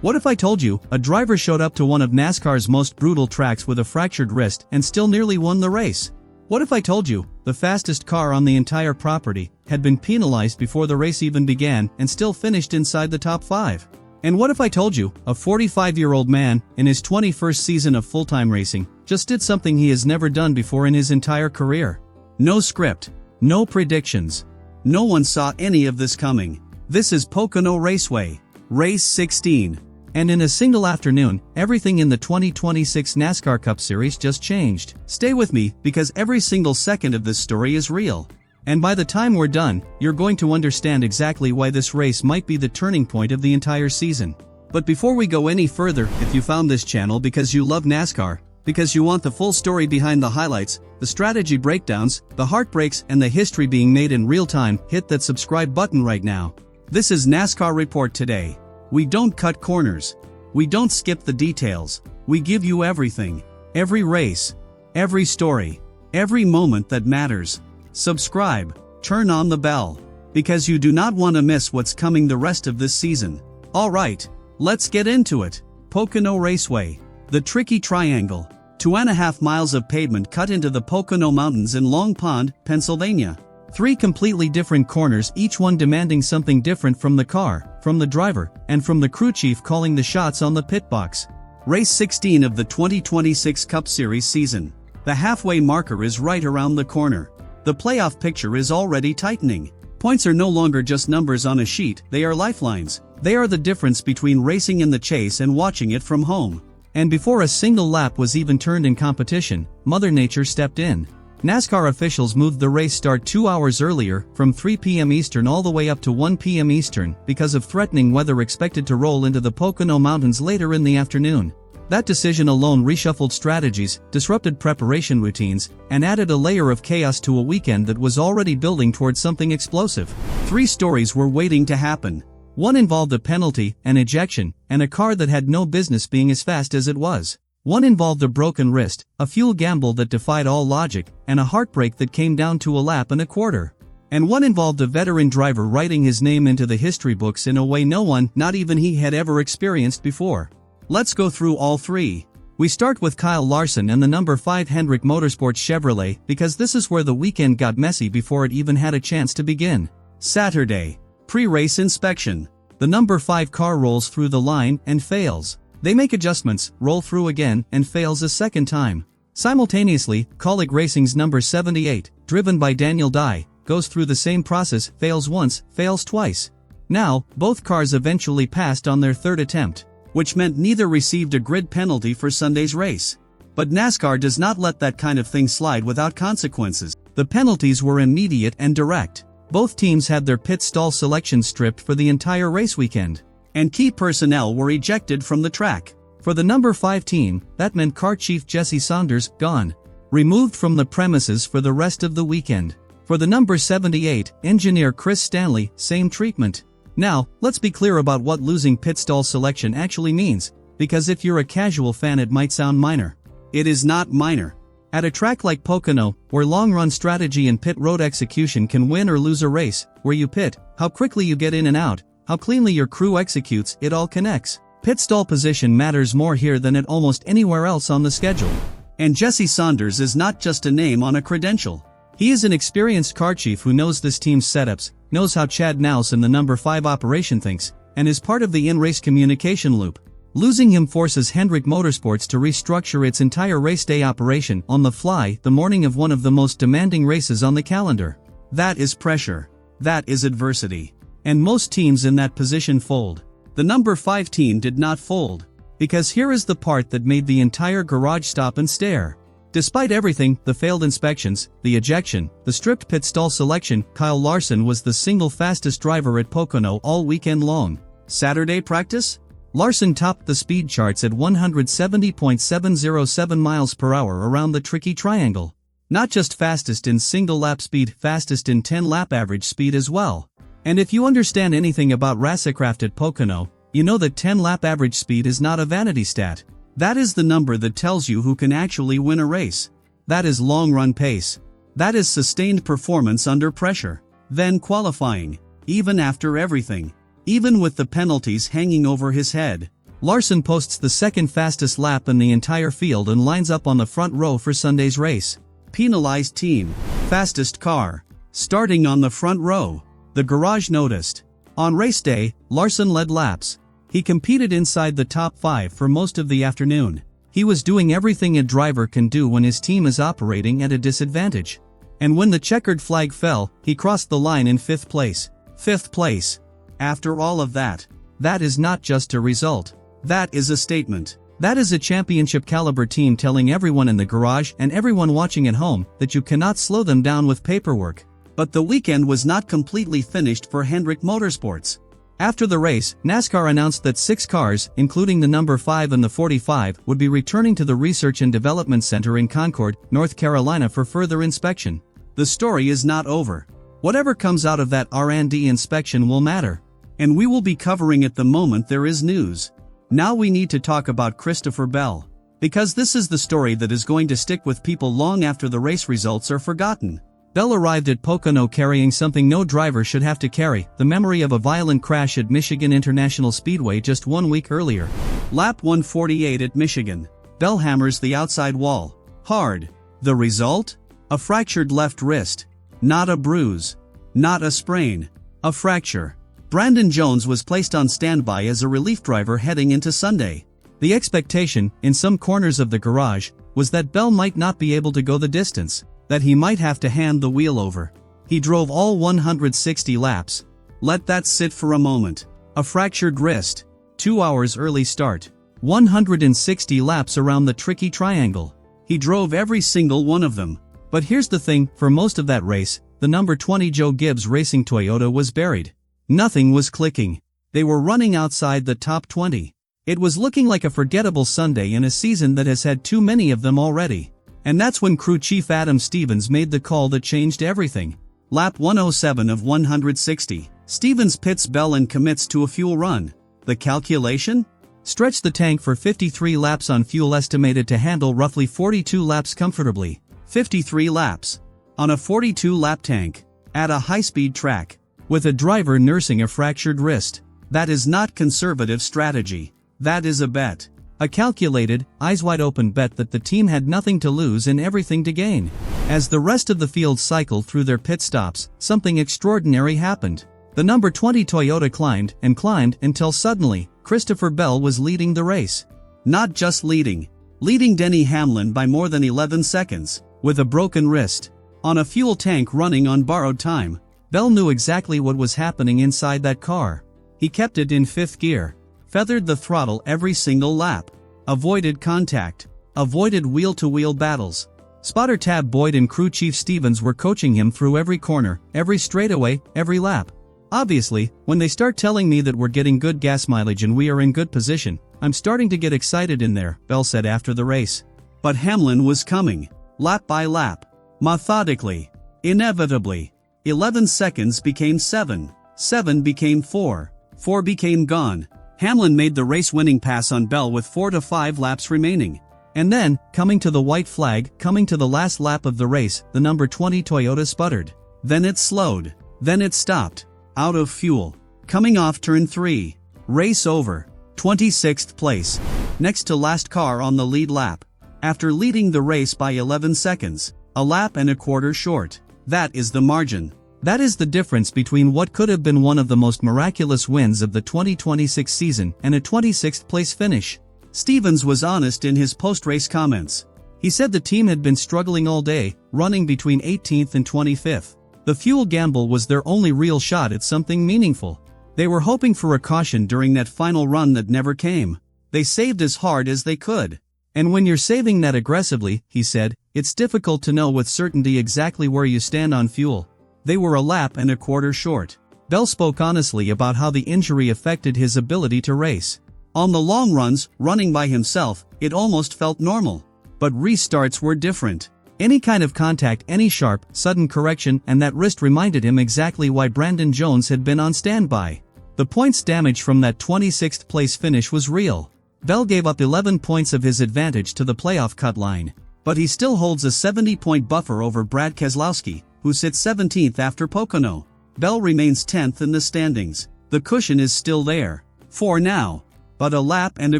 What if I told you, a driver showed up to one of NASCAR's most brutal tracks with a fractured wrist and still nearly won the race? What if I told you, the fastest car on the entire property had been penalized before the race even began and still finished inside the top 5? And what if I told you, a 45-year-old man, in his 21st season of full-time racing, just did something he has never done before in his entire career? No script. No predictions. No one saw any of this coming. This is Pocono Raceway. Race 16. And in a single afternoon, everything in the 2026 NASCAR Cup Series just changed. Stay with me, because every single second of this story is real. And by the time we're done, you're going to understand exactly why this race might be the turning point of the entire season. But before we go any further, if you found this channel because you love NASCAR, because you want the full story behind the highlights, the strategy breakdowns, the heartbreaks, and the history being made in real time, hit that subscribe button right now. This is NASCAR Report Today. We don't cut corners. We don't skip the details. We give you everything. Every race. Every story. Every moment that matters. Subscribe. Turn on the bell. Because you do not want to miss what's coming the rest of this season. Alright, let's get into it. Pocono Raceway. The Tricky Triangle. 2.5 miles of pavement cut into the Pocono Mountains in Long Pond, Pennsylvania. 3 completely different corners, each one demanding something different from the car, from the driver, and from the crew chief calling the shots on the pit box. Race 16 of the 2026 Cup Series season. The halfway marker is right around the corner. The playoff picture is already tightening. Points are no longer just numbers on a sheet, they are lifelines. They are the difference between racing in the chase and watching it from home. And before a single lap was even turned in competition, Mother Nature stepped in. NASCAR officials moved the race start 2 hours earlier, from 3 p.m. Eastern all the way up to 1 p.m. Eastern, because of threatening weather expected to roll into the Pocono Mountains later in the afternoon. That decision alone reshuffled strategies, disrupted preparation routines, and added a layer of chaos to a weekend that was already building towards something explosive. 3 stories were waiting to happen. One involved a penalty, an ejection, and a car that had no business being as fast as it was. One involved a broken wrist, a fuel gamble that defied all logic, and a heartbreak that came down to a lap and a quarter. And one involved a veteran driver writing his name into the history books in a way no one, not even he, had ever experienced before. Let's go through all 3. We start with Kyle Larson and the number 5 Hendrick Motorsports Chevrolet, because this is where the weekend got messy before it even had a chance to begin. Saturday. Pre-race inspection. The number 5 car rolls through the line and fails. They make adjustments, roll through again, and fails a second time. Simultaneously, Kaulig Racing's number 78, driven by Daniel Dye, goes through the same process, fails once, fails twice. Now, both cars eventually passed on their 3rd attempt, which meant neither received a grid penalty for Sunday's race. But NASCAR does not let that kind of thing slide without consequences. The penalties were immediate and direct. Both teams had their pit stall selection stripped for the entire race weekend. And key personnel were ejected from the track. For the number 5 team, that meant car chief Jesse Saunders, gone. Removed from the premises for the rest of the weekend. For the number 78, engineer Chris Stanley, same treatment. Now, let's be clear about what losing pit stall selection actually means, because if you're a casual fan it might sound minor. It is not minor. At a track like Pocono, where long-run strategy and pit road execution can win or lose a race, where you pit, how quickly you get in and out, how cleanly your crew executes, it all connects. Pit stall position matters more here than at almost anywhere else on the schedule. And Jesse Saunders is not just a name on a credential. He is an experienced car chief who knows this team's setups, knows how Chad Naus and the number 5 operation thinks, and is part of the in-race communication loop. Losing him forces Hendrick Motorsports to restructure its entire race day operation on the fly the morning of one of the most demanding races on the calendar. That is pressure. That is adversity. And most teams in that position fold. The number 5 team did not fold. Because here is the part that made the entire garage stop and stare. Despite everything, the failed inspections, the ejection, the stripped pit stall selection, Kyle Larson was the single fastest driver at Pocono all weekend long. Saturday practice? Larson topped the speed charts at 170.707 miles per hour around the Tricky Triangle. Not just fastest in single lap speed, fastest in 10 lap average speed as well. And if you understand anything about racecraft at Pocono, you know that 10 lap average speed is not a vanity stat. That is the number that tells you who can actually win a race. That is long run pace. That is sustained performance under pressure. Then qualifying. Even after everything. Even with the penalties hanging over his head. Larson posts the second fastest lap in the entire field and lines up on the front row for Sunday's race. Penalized team. Fastest car. Starting on the front row. The garage noticed. On race day, Larson led laps. He competed inside the top 5 for most of the afternoon. He was doing everything a driver can do when his team is operating at a disadvantage. And when the checkered flag fell, he crossed the line in 5th place. 5th place. After all of that, that is not just a result. That is a statement. That is a championship caliber team telling everyone in the garage and everyone watching at home that you cannot slow them down with paperwork. But the weekend was not completely finished for Hendrick Motorsports. After the race, NASCAR announced that 6 cars, including the number 5 and the 45, would be returning to the Research and Development Center in Concord, North Carolina for further inspection. The story is not over. Whatever comes out of that R&D inspection will matter. And we will be covering it the moment there is news. Now we need to talk about Christopher Bell. Because this is the story that is going to stick with people long after the race results are forgotten. Bell arrived at Pocono carrying something no driver should have to carry, the memory of a violent crash at Michigan International Speedway just 1 week earlier. Lap 148 at Michigan. Bell hammers the outside wall. Hard. The result? A fractured left wrist. Not a bruise. Not a sprain. A fracture. Brandon Jones was placed on standby as a relief driver heading into Sunday. The expectation, in some corners of the garage, was that Bell might not be able to go the distance, that he might have to hand the wheel over. He drove all 160 laps. Let that sit for a moment. A fractured wrist. 2 hours early start. 160 laps around the tricky triangle. He drove every single one of them. But here's the thing, for most of that race, the number 20 Joe Gibbs Racing Toyota was buried. Nothing was clicking. They were running outside the top 20. It was looking like a forgettable Sunday in a season that has had too many of them already. And that's when crew chief Adam Stevens made the call that changed everything. Lap 107 of 160. Stevens pits Bell and commits to a fuel run. The calculation? Stretch the tank for 53 laps on fuel estimated to handle roughly 42 laps comfortably. 53 laps. On a 42-lap tank. At a high-speed track. With a driver nursing a fractured wrist. That is not conservative strategy. That is a bet. A calculated, eyes-wide-open bet that the team had nothing to lose and everything to gain. As the rest of the field cycled through their pit stops, something extraordinary happened. The number 20 Toyota climbed and climbed until suddenly, Christopher Bell was leading the race. Not just leading. Leading Denny Hamlin by more than 11 seconds. With a broken wrist. On a fuel tank running on borrowed time. Bell knew exactly what was happening inside that car. He kept it in 5th gear. Feathered the throttle every single lap. Avoided contact. Avoided wheel-to-wheel battles. Spotter Tab Boyd and crew chief Stevens were coaching him through every corner, every straightaway, every lap. Obviously, when they start telling me that we're getting good gas mileage and we are in good position, I'm starting to get excited in there, Bell said after the race. But Hamlin was coming. Lap by lap. Methodically. Inevitably. 11 seconds became 7. 7 became 4. 4 became gone. Hamlin made the race-winning pass on Bell with 4 to 5 laps remaining. And then, coming to the white flag, coming to the last lap of the race, the number 20 Toyota sputtered. Then it slowed. Then it stopped. Out of fuel. Coming off turn 3. Race over. 26th place. Next to last car on the lead lap. After leading the race by 11 seconds. A lap and a quarter short. That is the margin. That is the difference between what could have been one of the most miraculous wins of the 2026 season and a 26th place finish. Stevens was honest in his post-race comments. He said the team had been struggling all day, running between 18th and 25th. The fuel gamble was their only real shot at something meaningful. They were hoping for a caution during that final run that never came. They saved as hard as they could. And when you're saving that aggressively, he said, it's difficult to know with certainty exactly where you stand on fuel. They were a lap and a quarter short. Bell spoke honestly about how the injury affected his ability to race. On the long runs, running by himself, it almost felt normal. But restarts were different. Any kind of contact, any sharp, sudden correction, and that wrist reminded him exactly why Brandon Jones had been on standby. The points damage from that 26th place finish was real. Bell gave up 11 points of his advantage to the playoff cut line. But he still holds a 70-point buffer over Brad Keselowski, who sits 17th after Pocono. Bell remains 10th in the standings. The cushion is still there. For now. but a lap and a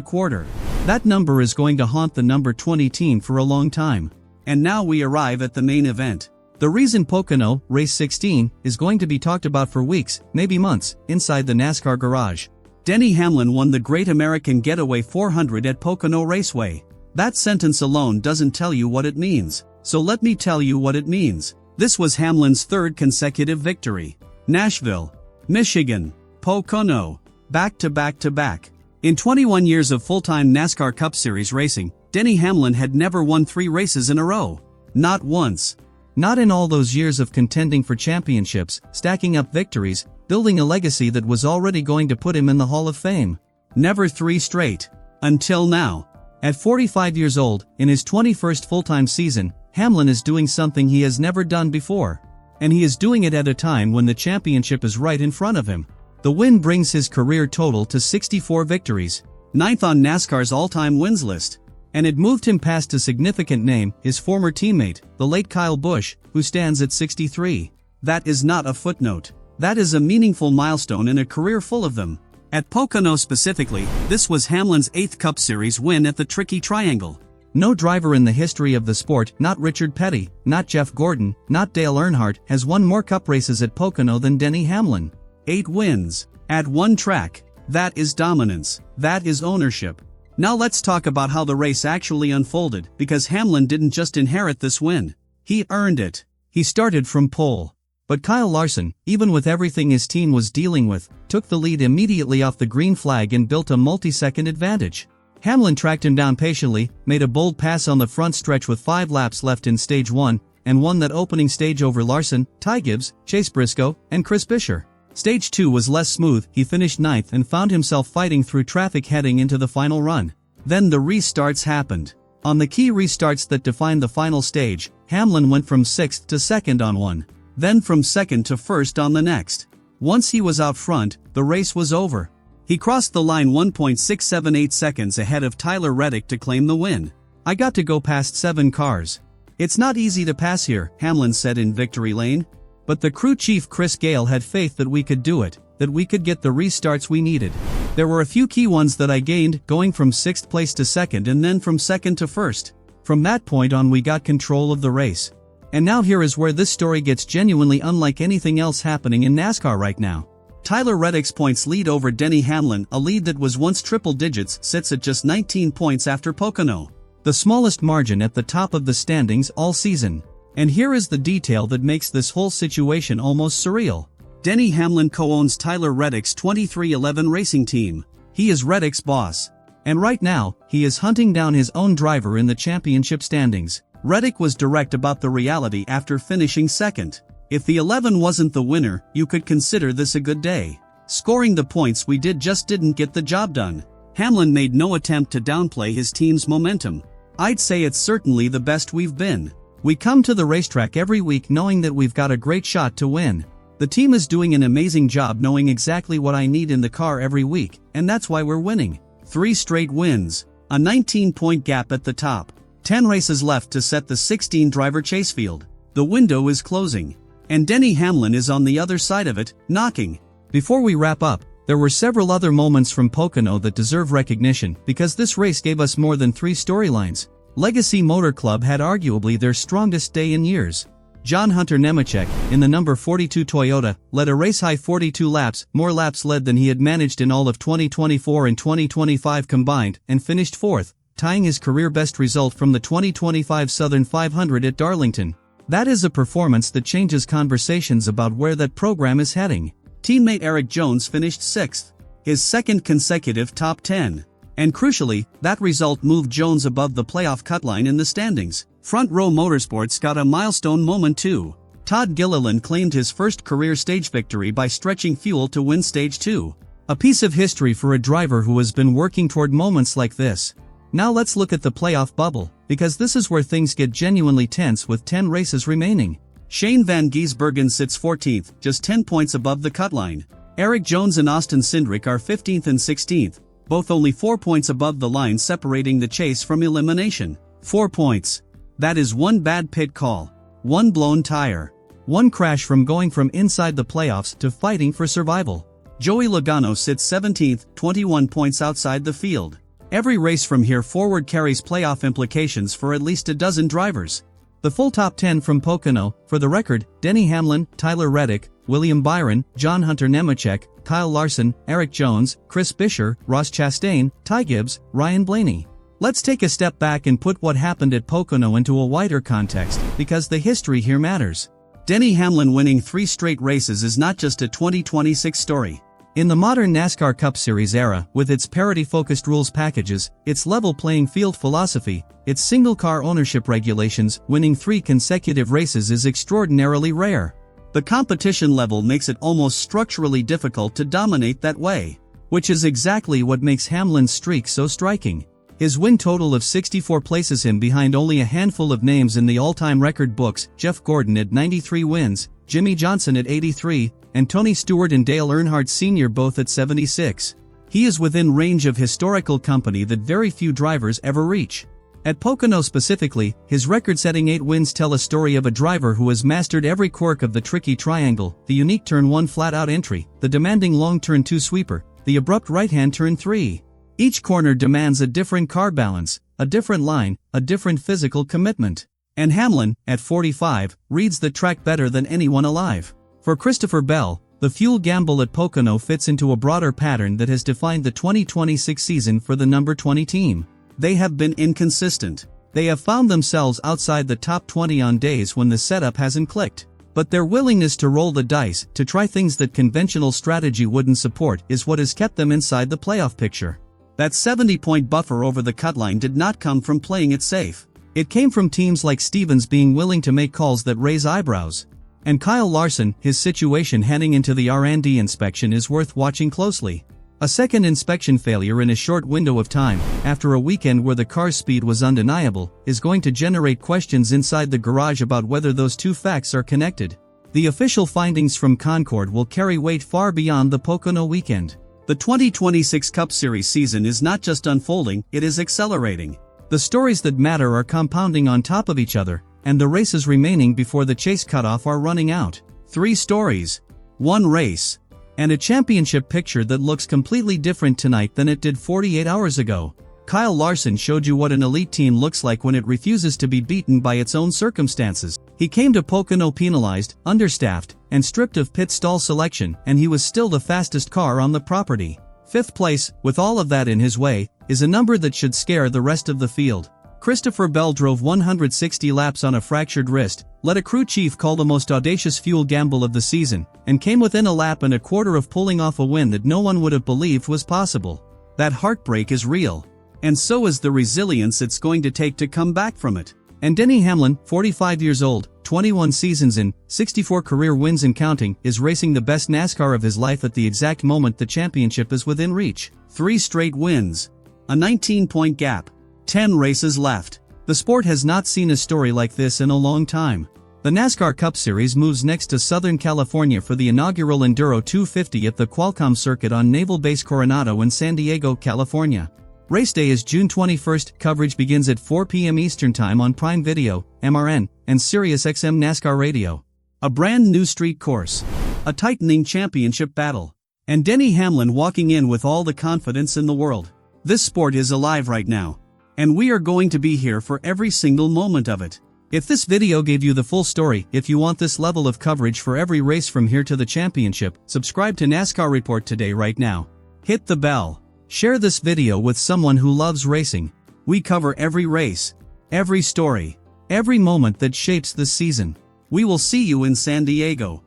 quarter. That number is going to haunt the number 20 team for a long time. And now we arrive at the main event. The reason Pocono, race 16, is going to be talked about for weeks, maybe months, inside the NASCAR garage. Denny Hamlin won the Great American Getaway 400 at Pocono Raceway. That sentence alone doesn't tell you what it means. So let me tell you what it means. This was Hamlin's third consecutive victory. Nashville, Michigan, Pocono, back to back to back. In 21 years of full-time NASCAR Cup Series racing, Denny Hamlin had never won 3 races in a row. Not once. Not in all those years of contending for championships, stacking up victories, building a legacy that was already going to put him in the Hall of Fame. Never 3 straight. Until now. At 45 years old, in his 21st full-time season, Hamlin is doing something he has never done before. And he is doing it at a time when the championship is right in front of him. The win brings his career total to 64 victories, 9th on NASCAR's all-time wins list. And it moved him past a significant name, his former teammate, the late Kyle Busch, who stands at 63. That is not a footnote. That is a meaningful milestone in a career full of them. At Pocono specifically, this was Hamlin's 8th Cup Series win at the Tricky Triangle. No driver in the history of the sport, not Richard Petty, not Jeff Gordon, not Dale Earnhardt, has won more Cup races at Pocono than Denny Hamlin. 8 wins. At one track. That is dominance. That is ownership. Now let's talk about how the race actually unfolded, because Hamlin didn't just inherit this win. He earned it. He started from pole. But Kyle Larson, even with everything his team was dealing with, took the lead immediately off the green flag and built a multi-second advantage. Hamlin tracked him down patiently, made a bold pass on the front stretch with 5 laps left in Stage 1, and won that opening stage over Larson, Ty Gibbs, Chase Briscoe, and Chris Buescher. Stage 2 was less smooth, he finished 9th and found himself fighting through traffic heading into the final run. Then the restarts happened. On the key restarts that defined the final stage, Hamlin went from 6th to 2nd on one, then from 2nd to 1st on the next. Once he was out front, the race was over. He crossed the line 1.678 seconds ahead of Tyler Reddick to claim the win. "I got to go past 7 cars. It's not easy to pass here," Hamlin said in victory lane. But the crew chief Chris Gale had faith that we could do it, that we could get the restarts we needed. "There were a few key ones that I gained, going from 6th place to 2nd and then from 2nd to 1st. From that point on we got control of the race." And now here is where this story gets genuinely unlike anything else happening in NASCAR right now. Tyler Reddick's points lead over Denny Hamlin, a lead that was once triple digits, sits at just 19 points after Pocono. The smallest margin at the top of the standings all season. And here is the detail that makes this whole situation almost surreal. Denny Hamlin co-owns Tyler Reddick's 2311 racing team. He is Reddick's boss. And right now, he is hunting down his own driver in the championship standings. Reddick was direct about the reality after finishing 2nd. "If the 11 wasn't the winner, you could consider this a good day. Scoring the points we did just didn't get the job done." Hamlin made no attempt to downplay his team's momentum. "I'd say it's certainly the best we've been. We come to the racetrack every week knowing that we've got a great shot to win. The team is doing an amazing job knowing exactly what I need in the car every week, and that's why we're winning. 3 straight wins. A 19-point gap at the top. 10 races left to set the 16-driver chase field. The window is closing. And Denny Hamlin is on the other side of it, knocking." Before we wrap up, there were several other moments from Pocono that deserve recognition, because this race gave us more than 3 storylines. Legacy Motor Club had arguably their strongest day in years. John Hunter Nemechek, in the number 42 Toyota, led a race-high 42 laps, more laps led than he had managed in all of 2024 and 2025 combined, and finished 4th, tying his career-best result from the 2025 Southern 500 at Darlington. That is a performance that changes conversations about where that program is heading. Teammate Eric Jones finished 6th, his 2nd consecutive top 10. And crucially, that result moved Jones above the playoff cut line in the standings. Front Row Motorsports got a milestone moment too. Todd Gilliland claimed his first career stage victory by stretching fuel to win Stage 2. A piece of history for a driver who has been working toward moments like this. Now let's look at the playoff bubble, because this is where things get genuinely tense with 10 races remaining. Shane Van Gisbergen sits 14th, just 10 points above the cut line. Eric Jones and Austin Cindric are 15th and 16th. Both only 4 points above the line separating the chase from elimination. 4 points. That is 1 bad pit call. 1 blown tire. 1 crash from going from inside the playoffs to fighting for survival. Joey Logano sits 17th, 21 points outside the field. Every race from here forward carries playoff implications for at least a dozen drivers. The full top 10 from Pocono, for the record: Denny Hamlin, Tyler Reddick, William Byron, John Hunter Nemechek, Kyle Larson, Eric Jones, Chris Buescher, Ross Chastain, Ty Gibbs, Ryan Blaney. Let's take a step back and put what happened at Pocono into a wider context, because the history here matters. Denny Hamlin winning 3 straight races is not just a 2026 story. In the modern NASCAR Cup Series era, with its parity-focused rules packages, its level playing field philosophy, its single-car ownership regulations, winning 3 consecutive races is extraordinarily rare. The competition level makes it almost structurally difficult to dominate that way. Which is exactly what makes Hamlin's streak so striking. His win total of 64 places him behind only a handful of names in the all-time record books: Jeff Gordon at 93 wins, Jimmy Johnson at 83, and Tony Stewart and Dale Earnhardt Sr. both at 76. He is within range of historical company that very few drivers ever reach. At Pocono specifically, his record-setting 8 wins tell a story of a driver who has mastered every quirk of the tricky triangle: the unique turn 1 flat-out entry, the demanding long turn 2 sweeper, the abrupt right-hand turn 3. Each corner demands a different car balance, a different line, a different physical commitment. And Hamlin, at 45, reads the track better than anyone alive. For Christopher Bell, the fuel gamble at Pocono fits into a broader pattern that has defined the 2026 season for the number 20 team. They have been inconsistent. They have found themselves outside the top 20 on days when the setup hasn't clicked. But their willingness to roll the dice, to try things that conventional strategy wouldn't support, is what has kept them inside the playoff picture. That 70-point buffer over the cut line did not come from playing it safe. It came from teams like Stevens being willing to make calls that raise eyebrows. And Kyle Larson, his situation heading into the R&D inspection is worth watching closely. A second inspection failure in a short window of time, after a weekend where the car's speed was undeniable, is going to generate questions inside the garage about whether those two facts are connected. The official findings from Concord will carry weight far beyond the Pocono weekend. The 2026 Cup Series season is not just unfolding, it is accelerating. The stories that matter are compounding on top of each other, and the races remaining before the chase cutoff are running out. 3 stories, 1 race, and a championship picture that looks completely different tonight than it did 48 hours ago. Kyle Larson showed you what an elite team looks like when it refuses to be beaten by its own circumstances. He came to Pocono penalized, understaffed, and stripped of pit stall selection, and he was still the fastest car on the property. 5th place, with all of that in his way, is a number that should scare the rest of the field. Christopher Bell drove 160 laps on a fractured wrist, let a crew chief call the most audacious fuel gamble of the season, and came within a lap and a quarter of pulling off a win that no one would have believed was possible. That heartbreak is real. And so is the resilience it's going to take to come back from it. And Denny Hamlin, 45 years old, 21 seasons in, 64 career wins and counting, is racing the best NASCAR of his life at the exact moment the championship is within reach. 3 straight wins. A 19-point gap. 10 races left. The sport has not seen a story like this in a long time. The NASCAR Cup Series moves next to Southern California for the inaugural Enduro 250 at the Qualcomm Circuit on Naval Base Coronado in San Diego, California. Race day is June 21st, coverage begins at 4 p.m. Eastern Time on Prime Video, MRN, and SiriusXM NASCAR Radio. A brand new street course. A tightening championship battle. And Denny Hamlin walking in with all the confidence in the world. This sport is alive right now. And we are going to be here for every single moment of it. If this video gave you the full story, if you want this level of coverage for every race from here to the championship, subscribe to NASCAR Report today right now. Hit the bell. Share this video with someone who loves racing. We cover every race, every story, every moment that shapes this season. We will see you in San Diego.